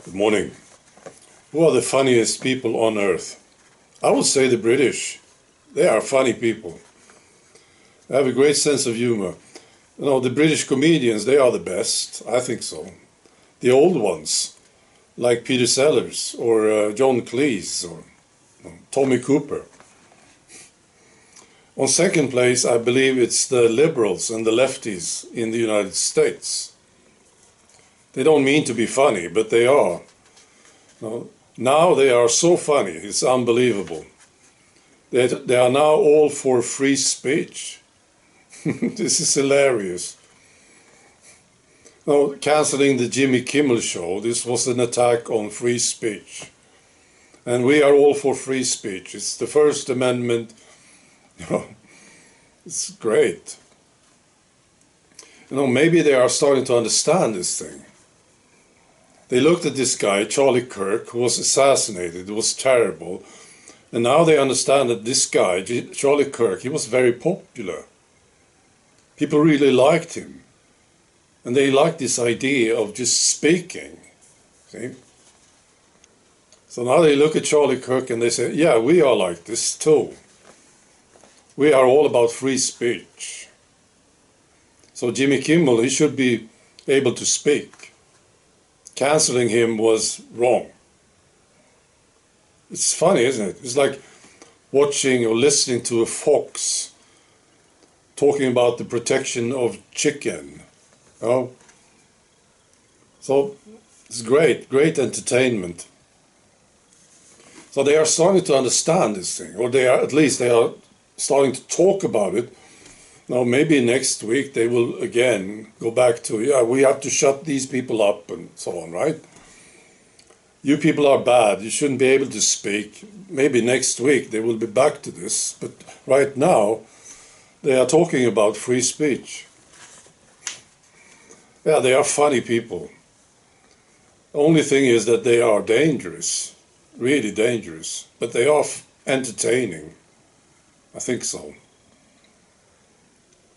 Good morning. Who are the funniest people on earth? I would say the British. They are funny people. They have a great sense of humor. You know, the British comedians, they are the best. I think so. The old ones, like Peter Sellers or John Cleese or Tommy Cooper. On second place, I believe it's the liberals and the lefties in the United States. They don't mean to be funny, but they are. Now they are so funny, it's unbelievable. They are now all for free speech. This is hilarious. Now, cancelling the Jimmy Kimmel show, this was an attack on free speech. And we are all for free speech. It's the First Amendment. It's great. Maybe they are starting to understand this thing. They looked at this guy, Charlie Kirk, who was assassinated. It was terrible. And now they understand that this guy, Charlie Kirk, he was very popular. People really liked him. And they liked this idea of just speaking. See? So now they look at Charlie Kirk and they say, yeah, we are like this too. We are all about free speech. So Jimmy Kimmel, he should be able to speak. Cancelling him was wrong. It's funny, isn't it? It's like watching or listening to a fox talking about the protection of chicken. So it's great entertainment. So they are starting to understand this thing, or they are starting to talk about it. Now maybe next week they will again go back to, yeah, we have to shut these people up and so on, right? You people are bad, you shouldn't be able to speak. Maybe next week they will be back to this, but right now they are talking about free speech. Yeah, they are funny people. The only thing is that they are dangerous, really dangerous, but they are entertaining. I think so.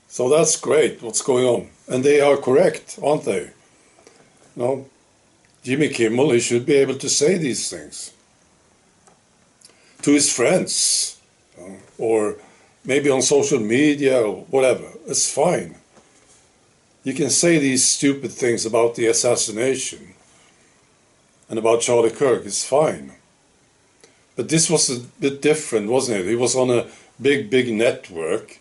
So that's great, what's going on. And they are correct, aren't they? No, Jimmy Kimmel, he should be able to say these things to his friends, or maybe on social media or whatever. It's fine. You can say these stupid things about the assassination and about Charlie Kirk, it's fine. But this was a bit different, wasn't it? He was on a big network,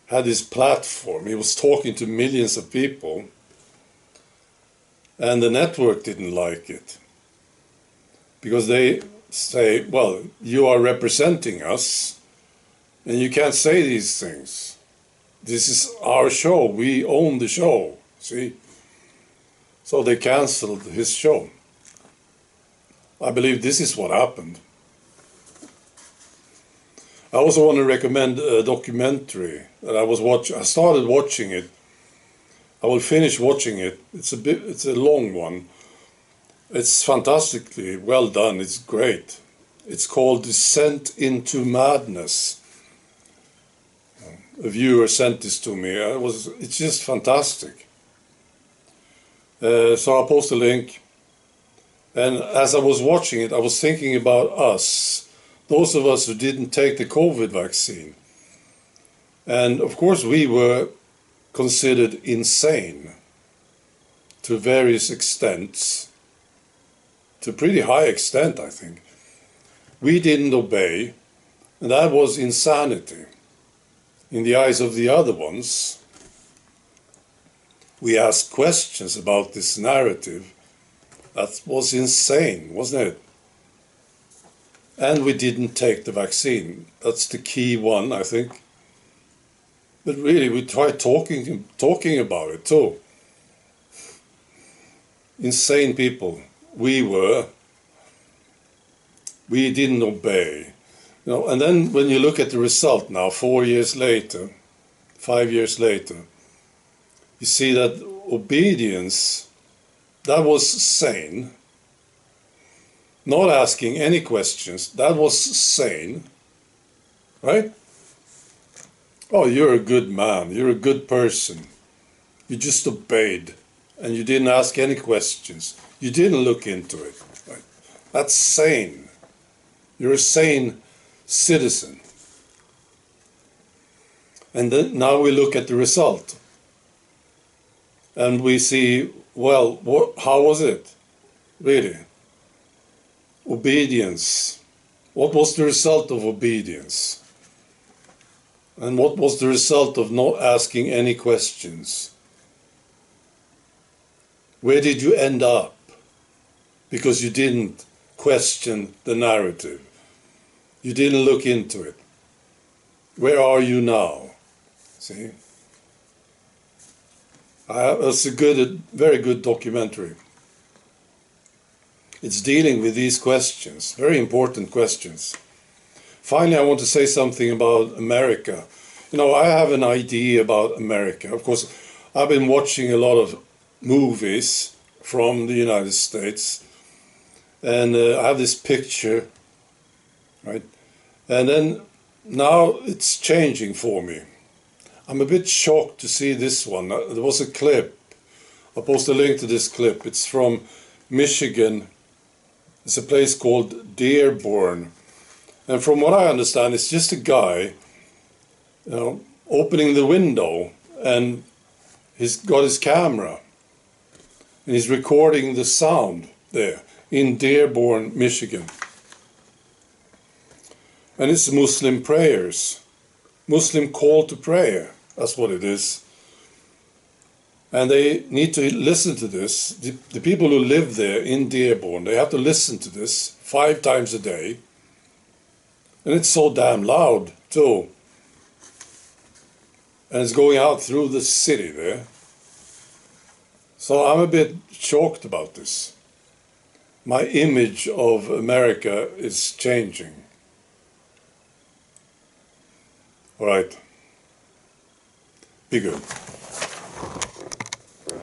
had his platform, he was talking to millions of people, and the network didn't like it. Because they say, well, you are representing us, and you can't say these things. This is our show, we own the show, see? So they cancelled his show. I believe this is what happened. I also want to recommend a documentary that I started watching it. I will finish watching it. It's a long one. It's fantastically well done. It's great. It's called Dissent into Madness. A viewer sent this to me. It's just fantastic. So I'll post a link. And as I was watching it, I was thinking about us. Those of us who didn't take the COVID vaccine. And of course we were considered insane to various extents, to a pretty high extent, I think. We didn't obey, and that was insanity. In the eyes of the other ones, we asked questions about this narrative. That was insane, wasn't it? And we didn't take the vaccine. That's the key one, I think. But really, we tried talking about it too. Insane people. We didn't obey. And then when you look at the result now, 4 years later, 5 years later, you see that obedience, that was sane. Not asking any questions, that was sane, right? Oh, you're a good man, you're a good person. You just obeyed. and you didn't ask any questions. You didn't look into it. Right? That's sane. You're a sane citizen. And then now we look at the result. And we see, well, how was it? Really? Obedience. What was the result of obedience? And what was the result of not asking any questions? Where did you end up? Because you didn't question the narrative. You didn't look into it. Where are you now? See? It's a very good documentary. It's dealing with these questions, very important questions. Finally, I want to say something about America. You know, I have an idea about America. Of course, I've been watching a lot of movies from the United States, and I have this picture, right? And then now it's changing for me. I'm a bit shocked to see this one. There was a clip. I'll post a link to this clip. It's from Michigan. It's a place called Dearborn. And from what I understand, it's just a guy, you know, opening the window, and he's got his camera. And he's recording the sound there in Dearborn, Michigan. And it's Muslim prayers. Muslim call to prayer. That's what it is. And they need to listen to this. The people who live there in Dearborn, they have to listen to this 5 times a day. And it's so damn loud, too. And it's going out through the city there. So I'm a bit shocked about this. My image of America is changing. All right. Be good.